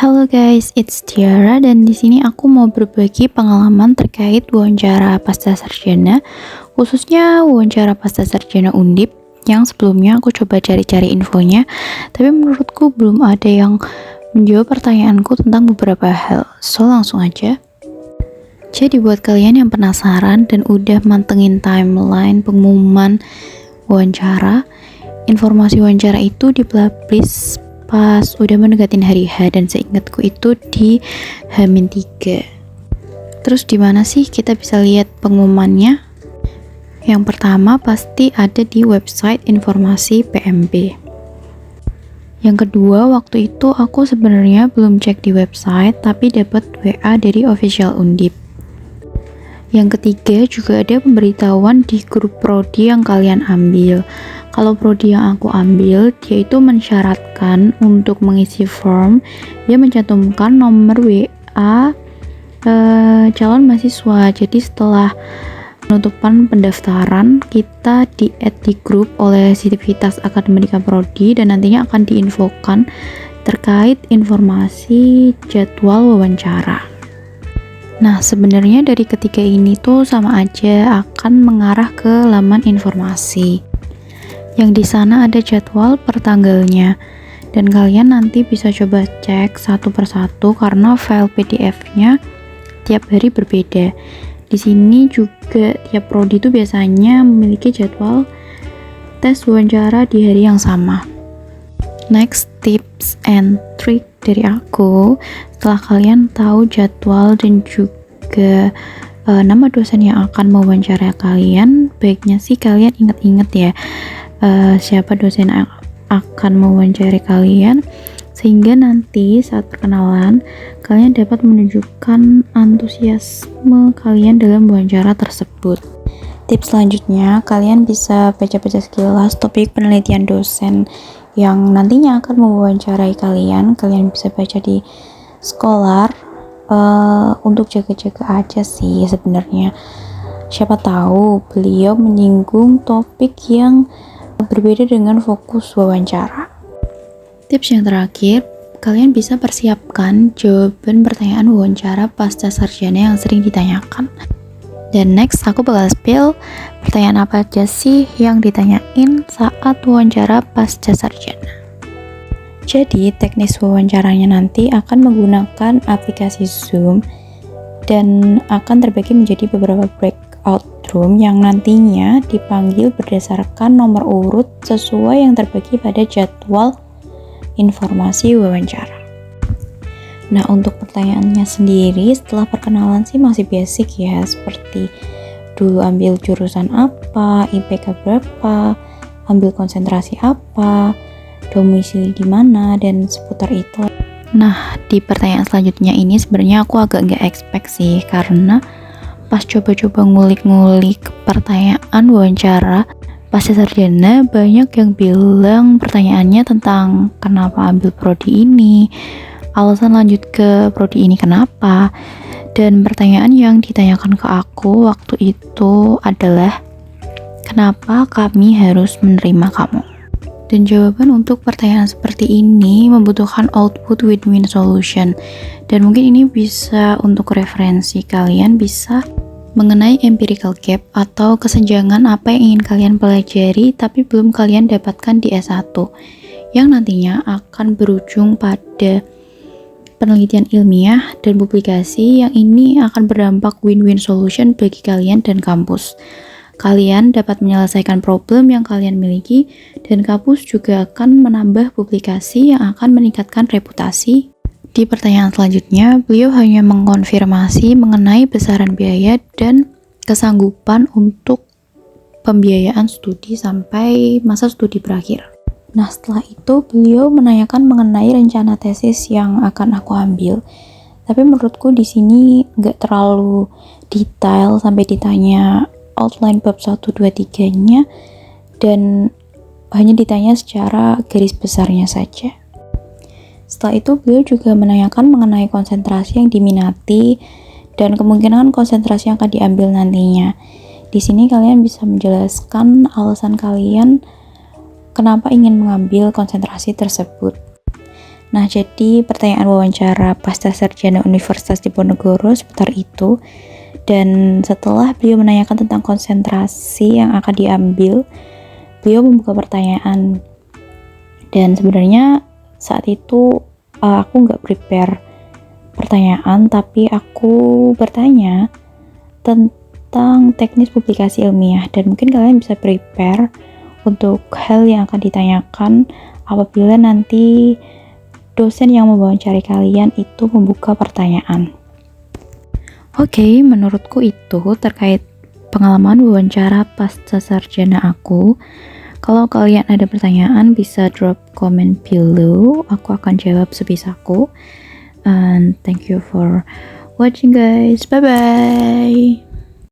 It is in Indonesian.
Halo guys, it's Tiara dan di sini aku mau berbagi pengalaman terkait wawancara pasca sarjana, khususnya wawancara pasca sarjana Undip yang sebelumnya aku coba cari-cari infonya, tapi menurutku belum ada yang menjawab pertanyaanku tentang beberapa hal. So langsung aja. Jadi buat kalian yang penasaran dan udah mantengin timeline pengumuman wawancara, informasi wawancara itu dipublish pas udah mendekatin hari H dan seingatku itu di H-3. Terus di mana sih kita bisa lihat pengumumannya? Yang pertama pasti ada di website informasi PMP. Yang kedua, waktu itu aku sebenarnya belum cek di website tapi dapat WA dari official Undip. Yang ketiga juga ada pemberitahuan di grup prodi yang kalian ambil. Kalau prodi yang aku ambil, dia itu mensyaratkan untuk mengisi form, dia mencantumkan nomor WA calon mahasiswa. Jadi setelah penutupan pendaftaran, kita di-add di grup oleh Sivitas Akademika Prodi dan nantinya akan diinfokan terkait informasi jadwal wawancara. Nah, sebenarnya dari ketiga ini tuh sama aja akan mengarah ke laman informasi. Yang di sana ada jadwal per tanggalnya. Dan kalian nanti bisa coba cek satu persatu karena file PDF-nya tiap hari berbeda. Di sini juga tiap prodi itu biasanya memiliki jadwal tes wawancara di hari yang sama. Next, tips and trick dari aku, setelah kalian tahu jadwal dan juga nama dosen yang akan mewawancara kalian, baiknya sih kalian ingat-ingat ya siapa dosen yang akan mewawancarai kalian, sehingga nanti saat perkenalan kalian dapat menunjukkan antusiasme kalian dalam wawancara tersebut. Tips selanjutnya, kalian bisa baca-baca sekilas topik penelitian dosen yang nantinya akan mewawancarai kalian. Kalian bisa baca di Scholar untuk jaga-jaga aja sih sebenarnya. Siapa tahu beliau menyinggung topik yang berbeda dengan fokus wawancara. Tips yang terakhir, kalian bisa persiapkan jawaban pertanyaan wawancara pasca sarjana yang sering ditanyakan. Dan next, aku bakal spill pertanyaan apa aja sih yang ditanyain saat wawancara pasca sarjana. Jadi, teknis wawancaranya nanti akan menggunakan aplikasi Zoom dan akan terbagi menjadi beberapa breakout room yang nantinya dipanggil berdasarkan nomor urut sesuai yang terbagi pada jadwal informasi wawancara. Nah, untuk pertanyaannya sendiri setelah perkenalan sih masih basic ya, seperti dulu ambil jurusan apa, IPK berapa, ambil konsentrasi apa, domisili di mana, dan seputar itu. Nah, di pertanyaan selanjutnya ini sebenarnya aku agak nggak expect sih, karena pas coba-coba ngulik-ngulik pertanyaan wawancara pasca sarjana, banyak yang bilang pertanyaannya tentang kenapa ambil prodi ini, alasan lanjut ke prodi ini kenapa, dan pertanyaan yang ditanyakan ke aku waktu itu adalah kenapa kami harus menerima kamu. Dan jawaban untuk pertanyaan seperti ini membutuhkan output win-win solution. Dan mungkin ini bisa untuk referensi kalian, bisa mengenai empirical gap atau kesenjangan apa yang ingin kalian pelajari tapi belum kalian dapatkan di S1, yang nantinya akan berujung pada penelitian ilmiah dan publikasi yang ini akan berdampak win-win solution bagi kalian dan kampus. Kalian dapat menyelesaikan problem yang kalian miliki dan kampus juga akan menambah publikasi yang akan meningkatkan reputasi. Di pertanyaan selanjutnya, beliau hanya mengkonfirmasi mengenai besaran biaya dan kesanggupan untuk pembiayaan studi sampai masa studi berakhir. Nah, setelah itu beliau menanyakan mengenai rencana tesis yang akan aku ambil. Tapi menurutku di sini nggak terlalu detail sampai ditanya outline bab 1, 2, 3-nya dan hanya ditanya secara garis besarnya saja. Setelah itu beliau juga menanyakan mengenai konsentrasi yang diminati dan kemungkinan konsentrasi yang akan diambil nantinya. Di sini kalian bisa menjelaskan alasan kalian kenapa ingin mengambil konsentrasi tersebut. Nah, jadi pertanyaan wawancara pasca sarjana Universitas Diponegoro seputar itu. Dan setelah beliau menanyakan tentang konsentrasi yang akan diambil, beliau membuka pertanyaan. Dan sebenarnya saat itu aku nggak prepare pertanyaan, tapi aku bertanya tentang teknis publikasi ilmiah. Dan mungkin kalian bisa prepare untuk hal yang akan ditanyakan apabila nanti dosen yang mewawancari kalian itu membuka pertanyaan. Oke, menurutku itu terkait pengalaman wawancara pasca sarjana aku. Kalau kalian ada pertanyaan bisa drop comment below, aku akan jawab sebisaku. And thank you for watching guys, bye bye.